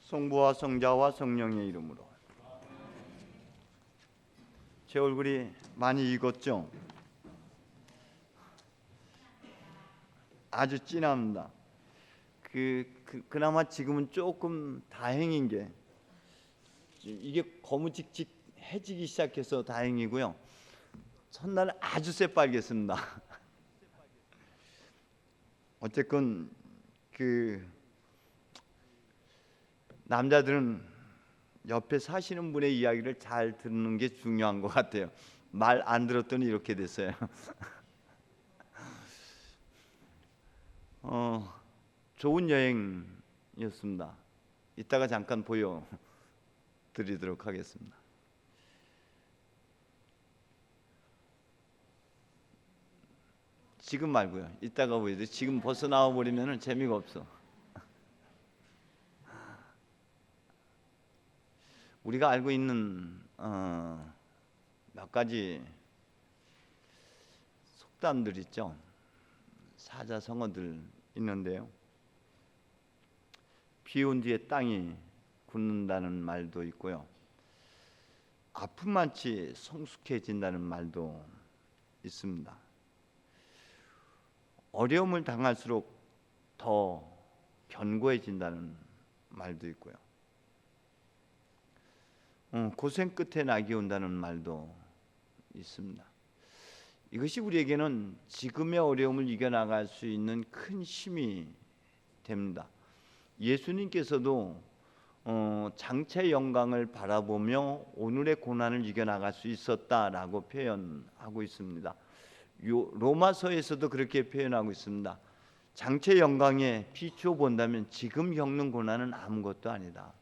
성부와 성자와 성령의 이름으로. 제 얼굴이 많이 익었죠? 아주 진합니다. 그나마 지금은 조금 다행인 게 이게 거무직직해지기 시작해서 다행이고요. 첫날은 아주 새빨갰습니다. 어쨌건 남자들은 옆에 사시는 분의 이야기를 잘 듣는 게 중요한 것 같아요. 말 안 들었더니 이렇게 됐어요. 좋은 여행이었습니다. 이따가 잠깐 보여드리도록 하겠습니다. 지금 말고요. 이따가 보여드려. 지금 벌써 나와버리면 재미가 없어. 우리가 알고 있는 몇 가지 속담들 있죠. 사자성어들 있는데요. 비 온 뒤에 땅이 굳는다는 말도 있고요. 아픔만치 성숙해진다는 말도 있습니다. 어려움을 당할수록 더 견고해진다는 말도 있고요. 고생 끝에 낙이 온다는 말도 있습니다. 이것이 우리에게는 지금의 어려움을 이겨나갈 수 있는 큰 힘이 됩니다. 예수님께서도 장차 영광을 바라보며 오늘의 고난을 이겨나갈 수 있었다라고 표현하고 있습니다. 로마서에서도 그렇게 표현하고 있습니다. 장차 영광에 비추어 본다면 지금 겪는 고난은 아무것도 아니다.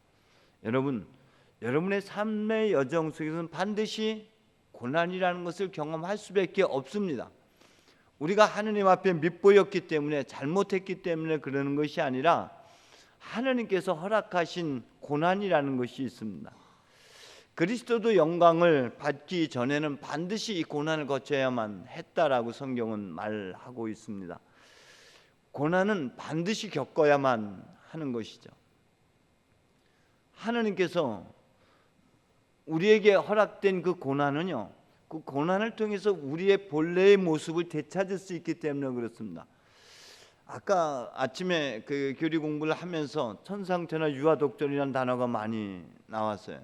여러분의 삶의 여정 속에서는 반드시 고난이라는 것을 경험할 수밖에 없습니다. 우리가 하느님 앞에 밉보였기 때문에, 잘못했기 때문에 그러는 것이 아니라 하느님께서 허락하신 고난이라는 것이 있습니다. 그리스도도 영광을 받기 전에는 반드시 이 고난을 거쳐야만 했다라고 성경은 말하고 있습니다. 고난은 반드시 겪어야만 하는 것이죠. 하느님께서 우리에게 허락된 그 고난은요, 그 고난을 통해서 우리의 본래의 모습을 되찾을 수 있기 때문에 그렇습니다. 아까 아침에 교리 공부를 하면서 천상천하 유아독존이라는 단어가 많이 나왔어요.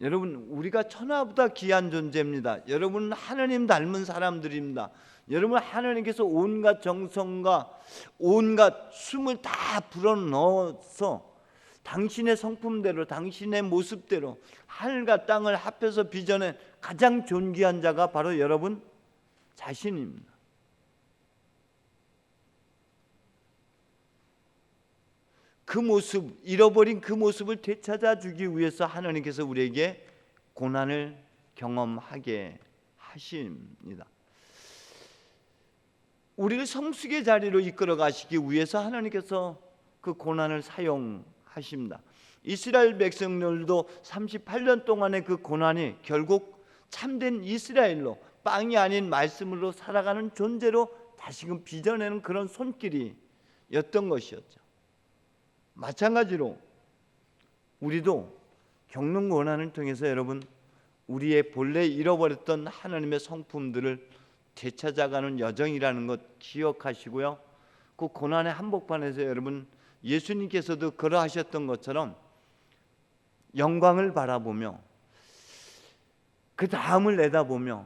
여러분, 우리가 천하보다 귀한 존재입니다. 여러분은 하느님 닮은 사람들입니다. 여러분, 하느님께서 온갖 정성과 온갖 숨을 다 불어넣어서 당신의 성품대로, 당신의 모습대로 하늘과 땅을 합해서 빚어낸 가장 존귀한 자가 바로 여러분 자신입니다. 그 모습, 잃어버린 그 모습을 되찾아 주기 위해서 하나님께서 우리에게 고난을 경험하게 하십니다. 우리를 성숙의 자리로 이끌어 가시기 위해서 하나님께서 그 고난을 사용하십니다. 이스라엘 백성들도 38년 동안의 그 고난이 결국 참된 이스라엘로, 빵이 아닌 말씀으로 살아가는 존재로 다시금 빚어내는 그런 손길이었던 것이었죠. 마찬가지로 우리도 겪는 고난을 통해서 여러분, 우리의 본래 잃어버렸던 하나님의 성품들을 되찾아가는 여정이라는 것 기억하시고요. 그 고난의 한복판에서 여러분, 예수님께서도 그러하셨던 것처럼 영광을 바라보며 그 다음을 내다보며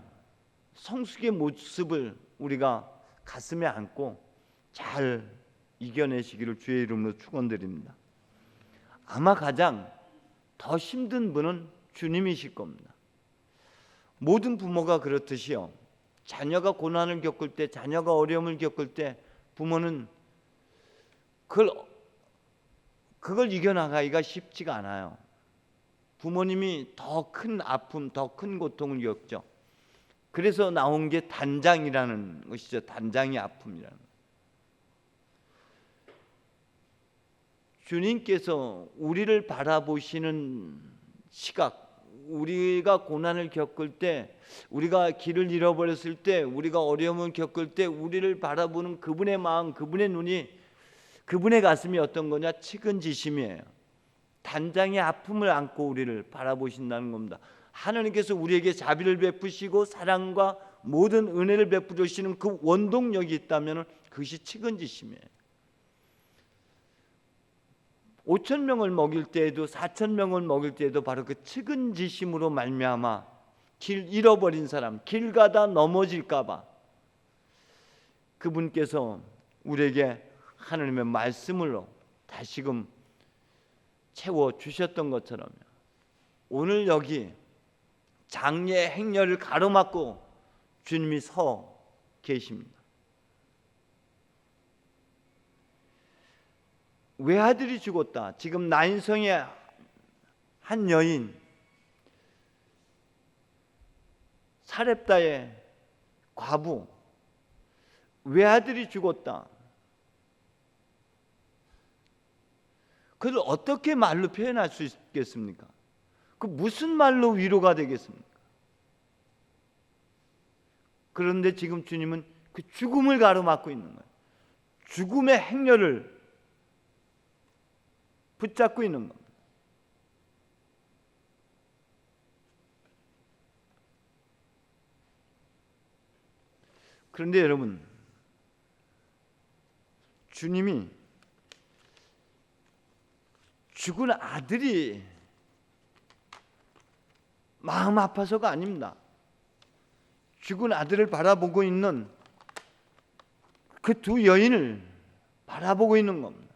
성숙의 모습을 우리가 가슴에 안고 잘 이겨내시기를 주의 이름으로 축원드립니다. 아마 가장 더 힘든 분은 주님이실 겁니다. 모든 부모가 그렇듯이요, 자녀가 고난을 겪을 때, 자녀가 어려움을 겪을 때 부모는 그걸 이겨나가기가 쉽지가 않아요. 부모님이 더 큰 아픔, 더 큰 고통을 겪죠. 그래서 나온 게 단장이라는 것이죠. 단장의 아픔이라는 것. 주님께서 우리를 바라보시는 시각, 우리가 고난을 겪을 때, 우리가 길을 잃어버렸을 때, 우리가 어려움을 겪을 때 우리를 바라보는 그분의 마음, 그분의 눈이, 그분의 가슴이 어떤 거냐? 측은지심이에요. 단장의 아픔을 안고 우리를 바라보신다는 겁니다. 하나님께서 우리에게 자비를 베푸시고 사랑과 모든 은혜를 베푸시는 그 원동력이 있다면 그것이 측은지심이에요. 5,000명을 먹일 때에도 4,000명을 먹일 때에도 바로 그 측은지심으로 말미암아 길 잃어버린 사람, 길 가다 넘어질까 봐 그분께서 우리에게 하나님의 말씀으로 다시금 채워주셨던 것처럼 오늘 여기 장례의 행렬을 가로막고 주님이 서 계십니다. 외아들이 죽었다. 지금 나인성의 한 여인 사렙다의 과부 외아들이 죽었다. 그걸 어떻게 말로 표현할 수 있겠습니까? 그 무슨 말로 위로가 되겠습니까? 그런데 지금 주님은 그 죽음을 가로막고 있는 거예요. 죽음의 행렬을 붙잡고 있는 겁니다. 그런데 여러분, 주님이 죽은 아들이 마음 아파서가 아닙니다. 죽은 아들을 바라보고 있는 그 두 여인을 바라보고 있는 겁니다.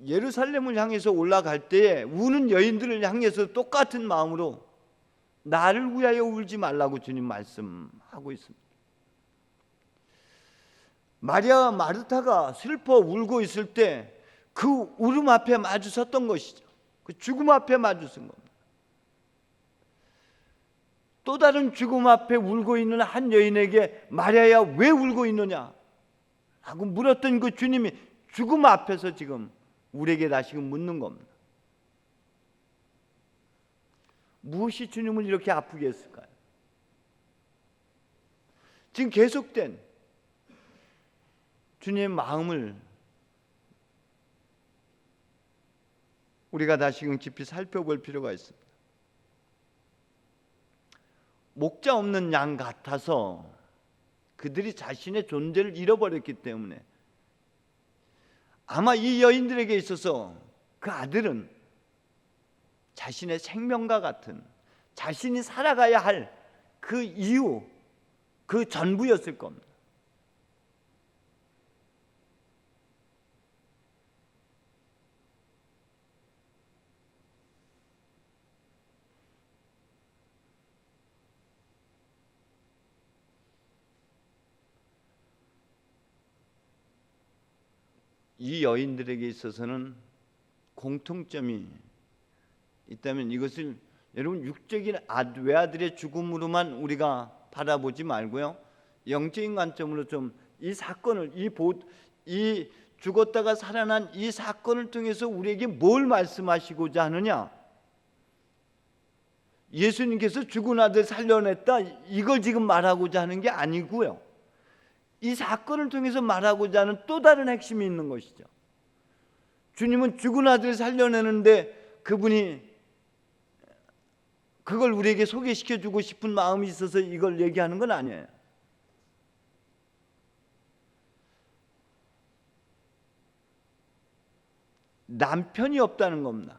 예루살렘을 향해서 올라갈 때에 우는 여인들을 향해서 똑같은 마음으로 나를 위하여 울지 말라고 주님 말씀하고 있습니다. 마리아와 마르타가 슬퍼 울고 있을 때 그 울음 앞에 마주 섰던 것이죠. 그 죽음 앞에 마주 선 겁니다. 또 다른 죽음 앞에 울고 있는 한 여인에게 마리아야 왜 울고 있느냐 하고 물었던 그 주님이 죽음 앞에서 지금 우리에게 다시금 묻는 겁니다. 무엇이 주님을 이렇게 아프게 했을까요? 지금 계속된 주님의 마음을 우리가 다시금 깊이 살펴볼 필요가 있습니다. 목자 없는 양 같아서 그들이 자신의 존재를 잃어버렸기 때문에 아마 이 여인들에게 있어서 그 아들은 자신의 생명과 같은 자신이 살아가야 할 그 이유, 그 전부였을 겁니다. 이 여인들에게 있어서는 공통점이 있다면 이것을 여러분 육적인 외아들의 죽음으로만 우리가 바라보지 말고요, 영적인 관점으로 좀 이 사건을 이 죽었다가 살아난 이 사건을 통해서 우리에게 뭘 말씀하시고자 하느냐, 예수님께서 죽은 아들 살려냈다 이걸 지금 말하고자 하는 게 아니고요, 이 사건을 통해서 말하고자 하는 또 다른 핵심이 있는 것이죠. 주님은 죽은 아들을 살려내는데 그분이 그걸 우리에게 소개시켜주고 싶은 마음이 있어서 이걸 얘기하는 건 아니에요. 남편이 없다는 겁니다.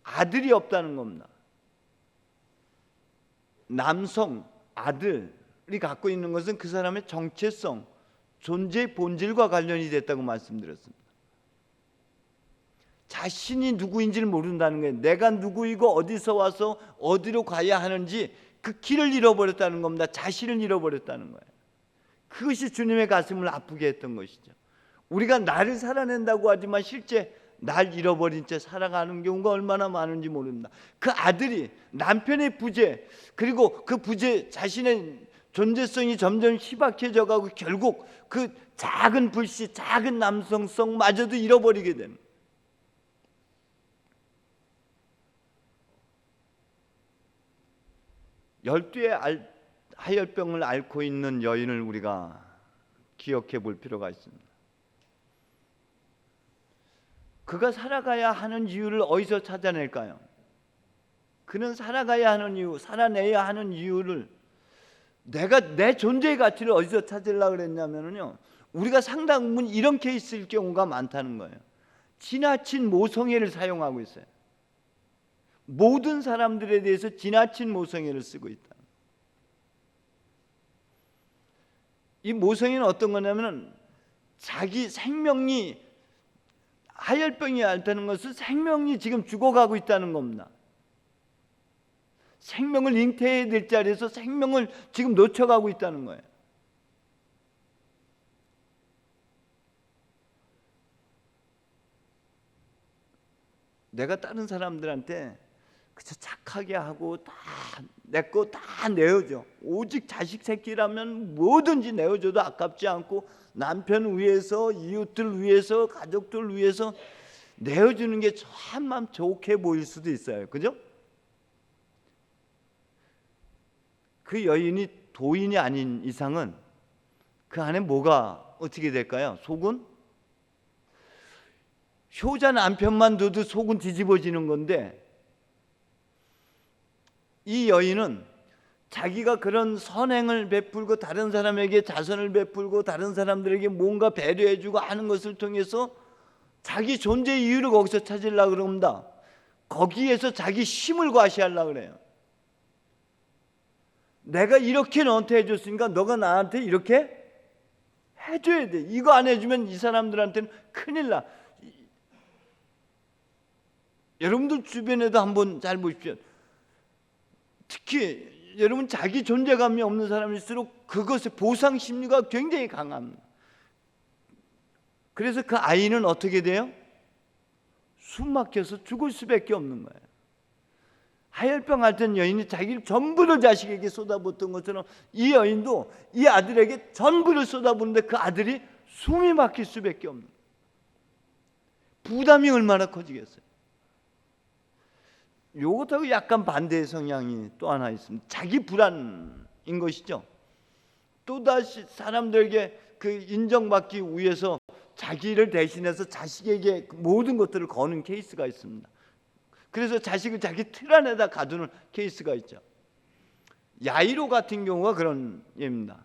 아들이 없다는 겁니다. 남성, 아들이 갖고 있는 것은 그 사람의 정체성, 존재의 본질과 관련이 됐다고 말씀드렸습니다. 자신이 누구인지를 모른다는 거예요. 내가 누구이고 어디서 와서 어디로 가야 하는지 그 길을 잃어버렸다는 겁니다. 자신을 잃어버렸다는 거예요. 그것이 주님의 가슴을 아프게 했던 것이죠. 우리가 나를 살아낸다고 하지만 실제 날 잃어버린 채 살아가는 경우가 얼마나 많은지 모릅니다. 그 아들이 남편의 부재, 그리고 그 부재 자신의 존재성이 점점 희박해져 가고 결국 그 작은 불씨, 작은 남성성마저도 잃어버리게 됩니다. 열두의 하열병을 앓고 있는 여인을 우리가 기억해 볼 필요가 있습니다. 그가 살아가야 하는 이유를 어디서 찾아낼까요? 그는 살아가야 하는 이유, 살아내야 하는 이유를 내가 내 존재의 가치를 어디서 찾으려고 그랬냐면요, 우리가 상당 부분 이런 케이스일 경우가 많다는 거예요. 지나친 모성애를 사용하고 있어요. 모든 사람들에 대해서 지나친 모성애를 쓰고 있다. 이 모성애는 어떤 거냐면 자기 생명이 하열병이 앓다는 것은 생명이 지금 죽어가고 있다는 겁니다. 생명을 잉태해야 될 자리에서 생명을 지금 놓쳐가고 있다는 거예요. 내가 다른 사람들한테 그저 착하게 하고 다 내 거 다 내어줘. 오직 자식 새끼라면 뭐든지 내어줘도 아깝지 않고 남편 위해서, 이웃들 위해서, 가족들 위해서 내어주는 게 참 좋게 보일 수도 있어요. 그죠? 그 여인이 도인이 아닌 이상은 그 안에 뭐가 어떻게 될까요? 속은? 효자 남편만 둬도 속은 뒤집어지는 건데, 이 여인은 자기가 그런 선행을 베풀고 다른 사람에게 자선을 베풀고 다른 사람들에게 뭔가 배려해주고 하는 것을 통해서 자기 존재 이유를 거기서 찾으려고 그럽니다. 거기에서 자기 힘을 과시하려고 그래요. 내가 이렇게 너한테 해줬으니까 너가 나한테 이렇게 해줘야 돼. 이거 안 해주면 이 사람들한테는 큰일 나. 여러분들 주변에도 한번 잘 보십시오. 특히 여러분 자기 존재감이 없는 사람일수록 그것의 보상 심리가 굉장히 강합니다. 그래서 그 아이는 어떻게 돼요? 숨 막혀서 죽을 수밖에 없는 거예요. 하열병 앓던 여인이 자기를 전부를 자식에게 쏟아붓던 것처럼 이 여인도 이 아들에게 전부를 쏟아붓는데 그 아들이 숨이 막힐 수밖에 없는 거예요. 부담이 얼마나 커지겠어요. 이것하고 약간 반대의 성향이 또 하나 있습니다. 자기 불안인 것이죠. 또다시 사람들에게 그 인정받기 위해서 자기를 대신해서 자식에게 모든 것들을 거는 케이스가 있습니다. 그래서 자식을 자기 틀 안에다 가두는 케이스가 있죠. 야이로 같은 경우가 그런 예입니다.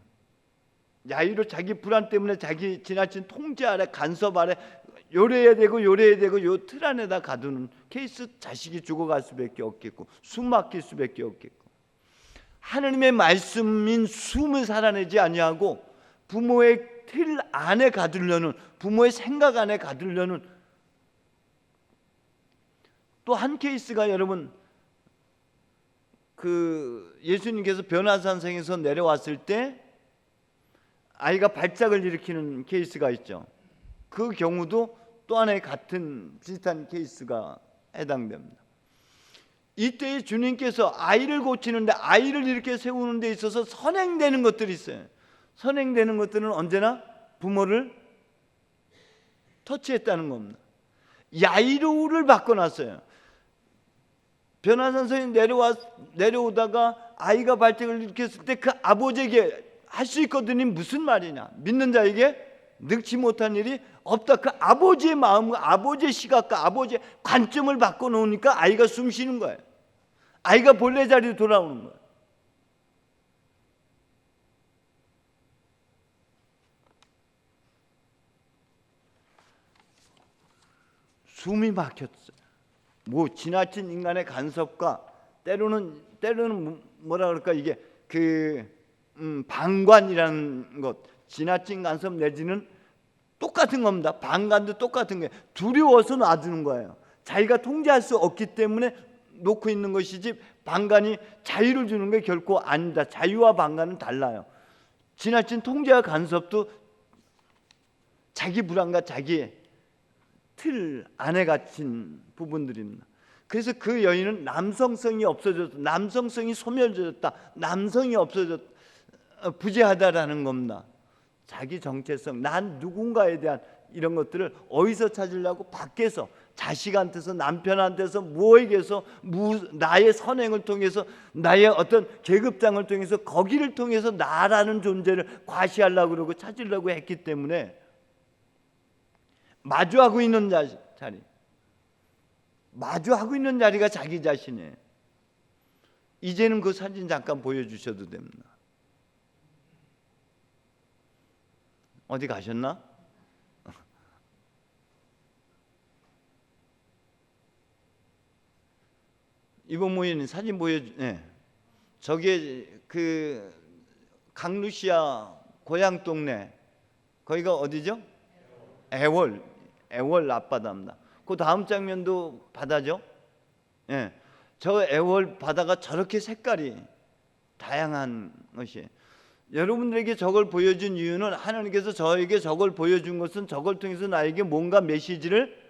야이로 자기 불안 때문에 자기 지나친 통제 아래, 간섭 아래 요래야 되고 요 틀 안에다 가두는 케이스. 자식이 죽어갈 수밖에 없겠고 숨 막힐 수밖에 없겠고, 하느님의 말씀인 숨을 살아내지 아니하고 부모의 틀 안에 가두려는, 부모의 생각 안에 가두려는 또 한 케이스가, 여러분 그 예수님께서 변화산성에서 내려왔을 때 아이가 발작을 일으키는 케이스가 있죠. 그 경우도 또 하나의 같은 비슷한 케이스가 해당됩니다. 이때 주님께서 아이를 고치는데, 아이를 이렇게 세우는 데 있어서 선행되는 것들이 있어요. 선행되는 것들은 언제나 부모를 터치했다는 겁니다. 야이로를 바꿔놨어요. 변화산성에 내려오다가 아이가 발작을 일으켰을 때 그 아버지에게 할 수 있거든요. 무슨 말이냐? 믿는 자에게 늙지 못한 일이 없다. 그 아버지의 마음과 아버지의 시각과 아버지의 관점을 바꿔놓으니까 아이가 숨 쉬는 거예요. 아이가 본래 자리로 돌아오는 거예요. 숨이 막혔어요. 뭐 지나친 인간의 간섭과 때로는 뭐라 그럴까, 이게 방관이라는 것, 지나친 간섭 내지는 똑같은 겁니다. 방관도 똑같은 거예요. 두려워서 놔두는 거예요. 자기가 통제할 수 없기 때문에 놓고 있는 것이지, 방관이 자유를 주는 게 결코 아니다. 자유와 방관은 달라요. 지나친 통제와 간섭도 자기 불안과 자기 틀 안에 갇힌 부분들입니다. 그래서 그 여인은 남성성이 없어졌다, 남성성이 소멸되었다, 남성이 없어졌다, 부재하다라는 겁니다. 자기 정체성, 난 누군가에 대한 이런 것들을 어디서 찾으려고? 밖에서, 자식한테서, 남편한테서, 무에게서, 나의 선행을 통해서, 나의 어떤 계급장을 통해서, 거기를 통해서 나라는 존재를 과시하려고 그러고 찾으려고 했기 때문에 마주하고 있는 자리, 마주하고 있는 자리가 자기 자신이에요. 이제는 그 사진 잠깐 보여주셔도 됩니다. 어디 가셨나? 이번 모임 사진 네. 저게 그 강루시아 고향 동네, 거기가 어디죠? 애월 앞바다입니다. 그 다음 장면도 바다죠. 예, 저 애월 바다가 저렇게 색깔이 다양한 것이. 여러분들에게 저걸 보여준 이유는 하나님께서 저에게 저걸 보여준 것은 저걸 통해서 나에게 뭔가 메시지를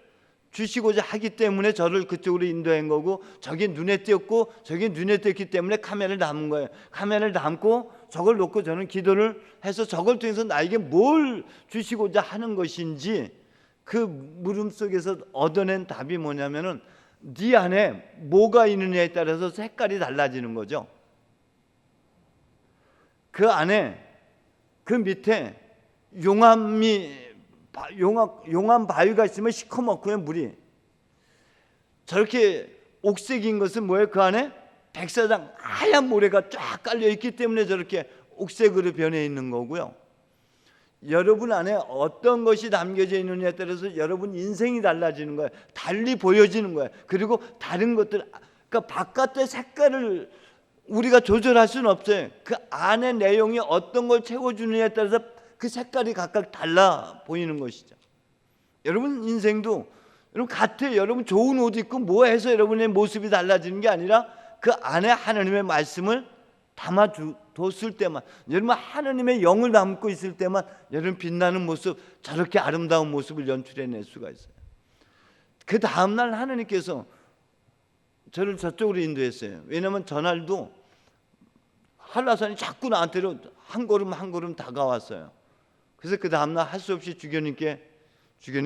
주시고자 하기 때문에 저를 그쪽으로 인도한 거고, 저게 눈에 띄었고 저게 눈에 띄었기 때문에 카메라를 담은 거예요. 카메라를 담고 저걸 놓고 저는 기도를 해서 저걸 통해서 나에게 뭘 주시고자 하는 것인지, 그 물음 속에서 얻어낸 답이 뭐냐면은 네 안에 뭐가 있느냐에 따라서 색깔이 달라지는 거죠. 그 안에 그 밑에 용암 바위가 있으면 시커멓고요, 물이. 저렇게 옥색인 것은 뭐예요? 그 안에 백사장 하얀 모래가 쫙 깔려 있기 때문에 저렇게 옥색으로 변해 있는 거고요. 여러분 안에 어떤 것이 담겨져 있느냐에 따라서 여러분 인생이 달라지는 거예요. 달리 보여지는 거예요. 그리고 다른 것들, 그러니까 바깥의 색깔을 우리가 조절할 수는 없어요. 그 안의 내용이 어떤 걸 채워주느냐에 따라서 그 색깔이 각각 달라 보이는 것이죠. 여러분 인생도 여러분 같아요. 여러분 좋은 옷 입고 뭐 해서 여러분의 모습이 달라지는 게 아니라 그 안에 하나님의 말씀을 담아뒀을 때만, 여러분 하나님의 영을 담고 있을 때만 여러분 빛나는 모습, 저렇게 아름다운 모습을 연출해낼 수가 있어요. 그 다음날 하나님께서 저를 저쪽으로 인도했어요. 왜냐하면 전날도 한라산이 자꾸 나한테로 한 걸음 한 걸음 다가왔어요. 그래서 그 다음날 할 수 없이 주교님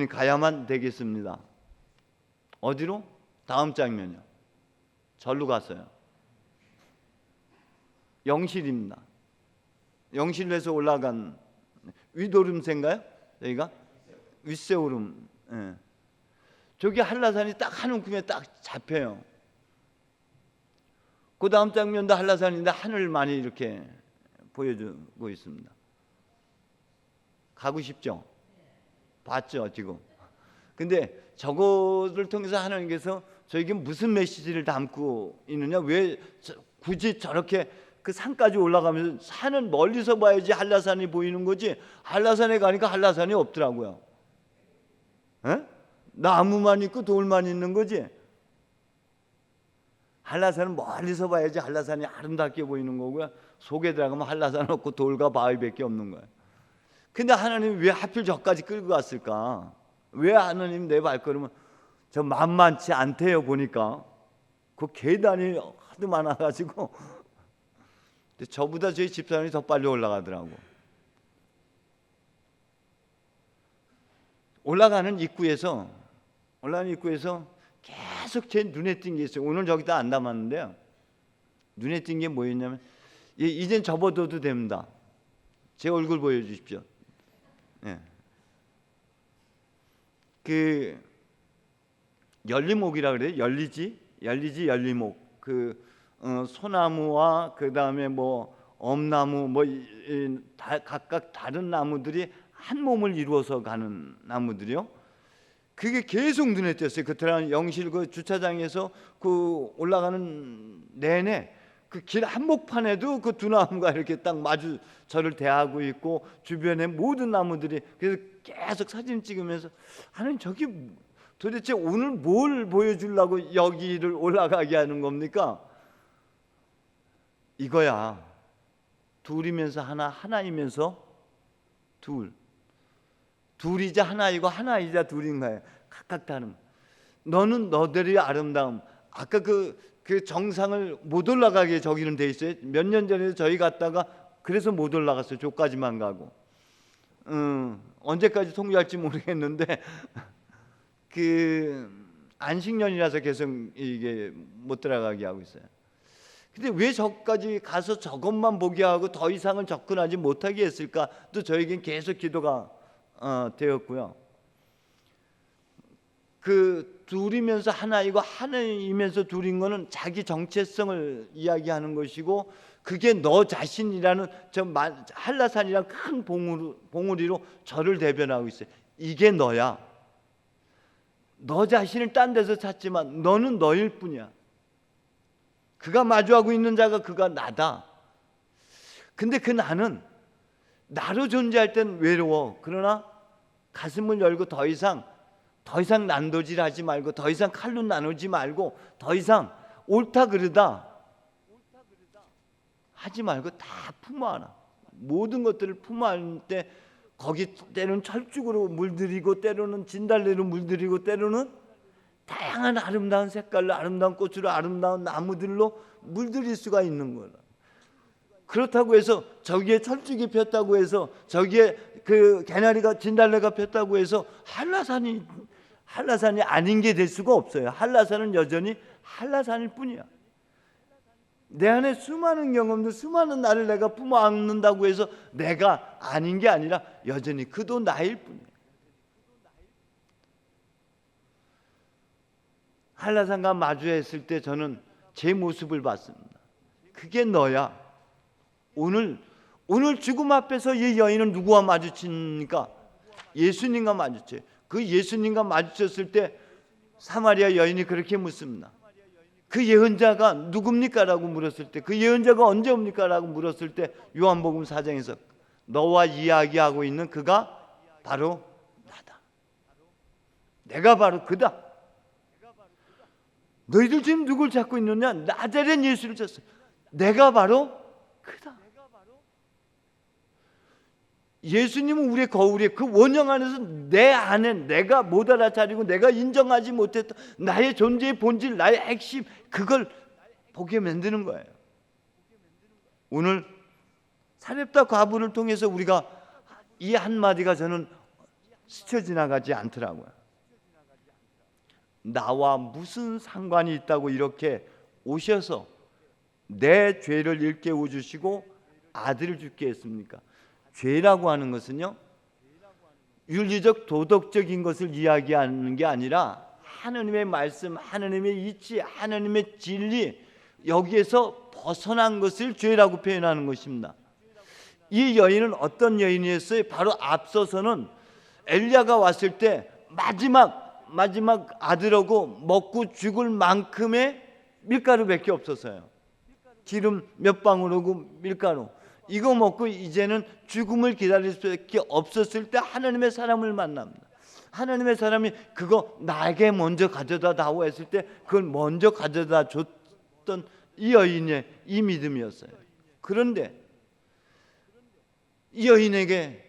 가야만 되겠습니다. 어디로? 다음 장면이요. 절로 갔어요. 영실입니다. 영실에서 올라간 윗오름새인가요? 여기가 윗세오름. 예. 저기 한라산이 딱 한 움큼에 딱 잡혀요. 그 다음 장면도 한라산인데 하늘을 많이 이렇게 보여주고 있습니다. 가고 싶죠? 봤죠 지금? 근데 저거를 통해서 하나님께서 저에게 무슨 메시지를 담고 있느냐, 왜 굳이 저렇게 그 산까지 올라가면서, 산은 멀리서 봐야지 한라산이 보이는 거지, 한라산에 가니까 한라산이 없더라고요. 에? 나무만 있고 돌만 있는 거지. 한라산은 멀리서 봐야지 한라산이 아름답게 보이는 거고요. 속에 들어가면 한라산 없고 돌과 바위밖에 없는 거예요. 근데 하나님이 왜 하필 저까지 끌고 갔을까? 왜 하나님 내 발걸음은 저 만만치 않대요. 보니까 그 계단이 하도 많아가지고 저보다 저희 집사람이 더 빨리 올라가더라고. 올라가는 입구에서 계속 제 눈에 띈 게 있어요. 오늘 저기다 안 담았는데요. 눈에 띈 게 뭐였냐면, 이젠 접어둬도 됩니다. 제 얼굴 보여주십시오. 예. 그 열리목이라 그래요. 열리목. 소나무와 그 다음에 뭐 엄나무, 각각 다른 나무들이 한 몸을 이루어서 가는 나무들이요. 그게 계속 눈에 띄었어요. 그 들어가는 영실 그 주차장에서 그 올라가는 내내 그 길 한복판에도 그 두 나무가 이렇게 딱 마주 저를 대하고 있고, 주변에 모든 나무들이. 그래서 계속 사진 찍으면서 하나님, 저기 도대체 오늘 뭘 보여주려고 여기를 올라가게 하는 겁니까? 이거야. 둘이면서 하나, 하나이면서 둘. 둘이자 하나이고 하나이자 둘인 거예요. 각각 다른. 너는 너들의 아름다움. 아까 그 정상을 못 올라가게 저기는 돼 있어요. 몇 년 전에 저희 갔다가 그래서 못 올라갔어요. 저까지만 가고. 언제까지 통과할지 모르겠는데 그 안식년이라서 계속 이게 못 들어가게 하고 있어요. 근데 왜 저까지 가서 저것만 보게 하고 더 이상을 접근하지 못하게 했을까? 또 저에겐 계속 기도가 되었고요. 그 둘이면서 하나이고 하나이면서 둘인 거는 자기 정체성을 이야기하는 것이고, 그게 너 자신이라는 저 한라산이란 큰 봉우리로 저를 대변하고 있어요. 이게 너야. 너 자신을 딴 데서 찾지만 너는 너일 뿐이야. 그가 마주하고 있는 자가 그가 나다. 근데 그 나는 나로 존재할 땐 외로워. 그러나 가슴을 열고 더 이상 난도질하지 말고, 더 이상 칼로 나누지 말고, 더 이상 옳다 그르다 하지 말고 다 품어안아. 모든 것들을 품어안을 때 거기 때로는 철쭉으로 물들이고, 때로는 진달래로 물들이고, 때로는 다양한 아름다운 색깔로, 아름다운 꽃으로, 아름다운 나무들로 물들일 수가 있는 거야. 그렇다고 해서 저기에 철쭉이 폈다고 해서, 저기에 그 개나리가 진달래가 폈다고 해서 한라산이 아닌 게 될 수가 없어요. 한라산은 여전히 한라산일 뿐이야. 내 안에 수많은 경험들, 수많은 나를 내가 품어 안는다고 해서 내가 아닌 게 아니라 여전히 그도 나일 뿐이야. 한라산과 마주했을 때 저는 제 모습을 봤습니다. 그게 너야. 오늘 죽음 앞에서 이 여인은 누구와 마주칩니까? 예수님과 마주쳐요. 그 예수님과 마주쳤을 때 사마리아 여인이 그렇게 묻습니다. 그 예언자가 누굽니까? 라고 물었을 때, 그 예언자가 언제 옵니까? 라고 물었을 때 요한복음 4장에서 너와 이야기하고 있는 그가 바로 나다. 내가 바로 그다. 너희들 지금 누굴 찾고 있느냐? 나자렛 예수를 찾았어. 내가 바로 그다. 예수님은 우리의 거울이에요. 그 원형 안에서 내 안에 내가 못 알아차리고 내가 인정하지 못했던 나의 존재의 본질, 나의 핵심, 그걸 보게 만드는 거예요. 오늘 사렙다 과부를 통해서 우리가 이 한마디가 저는 스쳐 지나가지 않더라고요. 나와 무슨 상관이 있다고 이렇게 오셔서 내 죄를 일깨워 주시고 아들을 주게 했습니까? 죄라고 하는 것은요, 윤리적 도덕적인 것을 이야기하는 게 아니라 하나님의 말씀, 하나님의 이치, 하나님의 진리, 여기에서 벗어난 것을 죄라고 표현하는 것입니다. 이 여인은 어떤 여인이었어요? 바로 앞서서는 엘리야가 왔을 때 마지막 아들하고 먹고 죽을 만큼의 밀가루밖에 없었어요. 기름 몇 방울하고 밀가루, 이거 먹고 이제는 죽음을 기다릴 수밖에 없었을 때 하나님의 사람을 만납니다. 하나님의 사람이 그거 나에게 먼저 가져다 다오 했을 때 그걸 먼저 가져다 줬던 이 여인의 이 믿음이었어요. 그런데 이 여인에게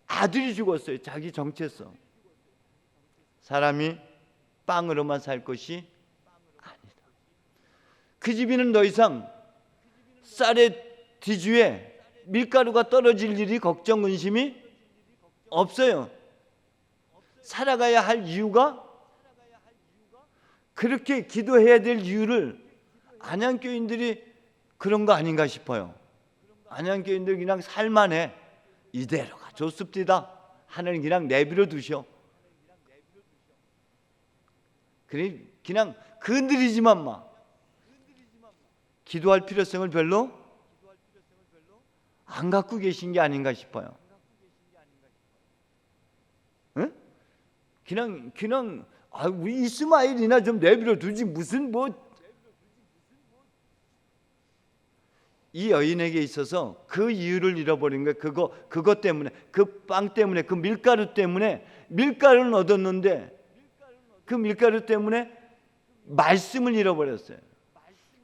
아들이 죽었어요. 자기 정체성. 사람이 빵으로만 살 것이 아니다. 그 집에는 더 이상 쌀의 뒤주에 밀가루가 떨어질 일이 걱정 근심이 없어요. 살아가야 할 이유가, 그렇게 기도해야 될 이유를 안양교인들이 그런 거 아닌가 싶어요. 안양교인들 그냥 살만해, 이대로가 좋습니다, 하나님 그냥 내버려 두셔. 그냥 건드리지만 마. 기도할 필요성을 별로 안 갖고 계신 게 아닌가 싶어요. 응? 그냥 우리 이스마엘이나 좀 내버려 두지 무슨 이 여인에게 있어서 그 이유를 잃어버린 거예요. 그것 때문에, 그 빵 때문에, 그 밀가루 때문에. 밀가루는 얻었는데 그 밀가루 때문에 말씀을 잃어버렸어요.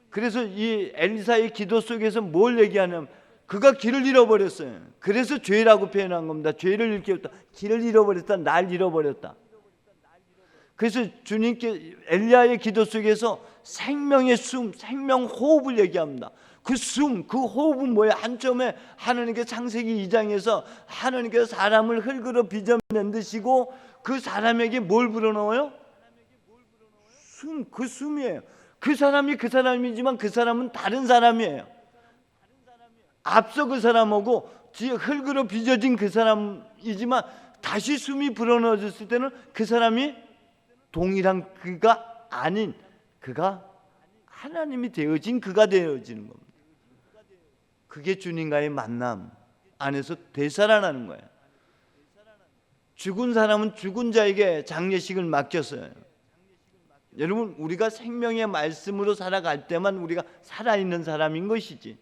그래서 이 엘리사의 기도 속에서 뭘 얘기하냐면 그가 길을 잃어버렸어요. 그래서 죄라고 표현한 겁니다. 죄를 잃겠다, 길을 잃어버렸다, 날 잃어버렸다. 그래서 주님께 엘리야의 기도 속에서 생명의 숨, 생명 호흡을 얘기합니다. 그 숨, 그 호흡은 뭐예요? 한점에 하나님께 창세기 2장에서 하나님께서 사람을 흙으로 빚어 만드시고 그 사람에게 뭘 불어넣어요? 숨, 그 숨이에요. 그 사람이 그 사람이지만 그 사람은 다른 사람이에요. 앞서 그 사람하고 흙으로 빚어진 그 사람이지만 다시 숨이 불어넣어졌을 때는 그 사람이 동일한 그가 아닌 그가 하나님이 되어진 그가 되어지는 겁니다. 그게 주님과의 만남 안에서 되살아나는 거예요. 죽은 사람은 죽은 자에게 장례식을 맡겼어요. 여러분, 우리가 생명의 말씀으로 살아갈 때만 우리가 살아있는 사람인 것이지,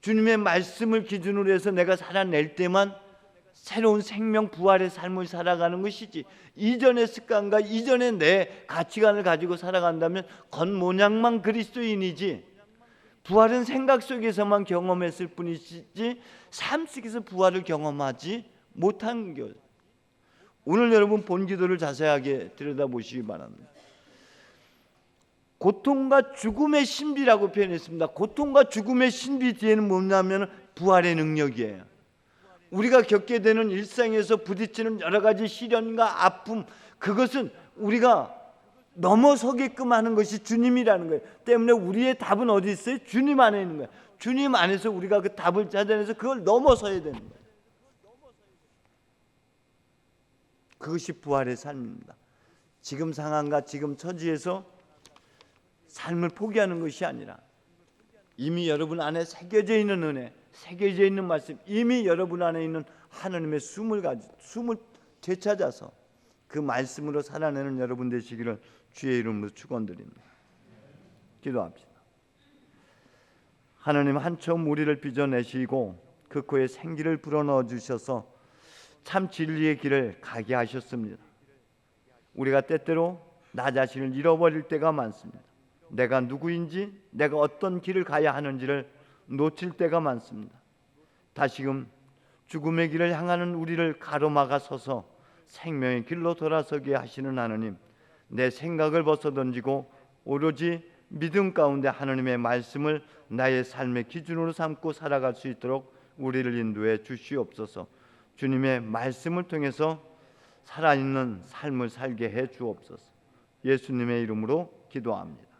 주님의 말씀을 기준으로 해서 내가 살아낼 때만 새로운 생명 부활의 삶을 살아가는 것이지, 이전의 습관과 이전의 내 가치관을 가지고 살아간다면 겉모양만 그리스도인이지, 부활은 생각 속에서만 경험했을 뿐이지 삶 속에서 부활을 경험하지 못한 것. 오늘 여러분 본기도를 자세하게 들여다보시기 바랍니다. 고통과 죽음의 신비라고 표현했습니다. 고통과 죽음의 신비 뒤에는 뭐냐면 부활의 능력이에요. 우리가 겪게 되는 일상에서 부딪히는 여러 가지 시련과 아픔, 그것은 우리가 넘어서게끔 하는 것이 주님이라는 거예요. 때문에 우리의 답은 어디 있어요? 주님 안에 있는 거예요. 주님 안에서 우리가 그 답을 찾아내서 그걸 넘어서야 되는 거예요. 그것이 부활의 삶입니다. 지금 상황과 지금 처지에서 삶을 포기하는 것이 아니라 이미 여러분 안에 새겨져 있는 은혜, 새겨져 있는 말씀, 이미 여러분 안에 있는 하나님의 숨을 되찾아서 그 말씀으로 살아내는 여러분 되시기를 주의 이름으로 축원드립니다. 기도합시다. 하나님, 한처음 우리를 빚어내시고 그 코에 생기를 불어넣어 주셔서 참 진리의 길을 가게 하셨습니다. 우리가 때때로 나 자신을 잃어버릴 때가 많습니다. 내가 누구인지, 내가 어떤 길을 가야 하는지를 놓칠 때가 많습니다. 다시금 죽음의 길을 향하는 우리를 가로막아 서서 생명의 길로 돌아서게 하시는 하나님, 내 생각을 벗어던지고 오로지 믿음 가운데 하나님의 말씀을 나의 삶의 기준으로 삼고 살아갈 수 있도록 우리를 인도해 주시옵소서. 주님의 말씀을 통해서 살아있는 삶을 살게 해 주옵소서. 예수님의 이름으로 기도합니다.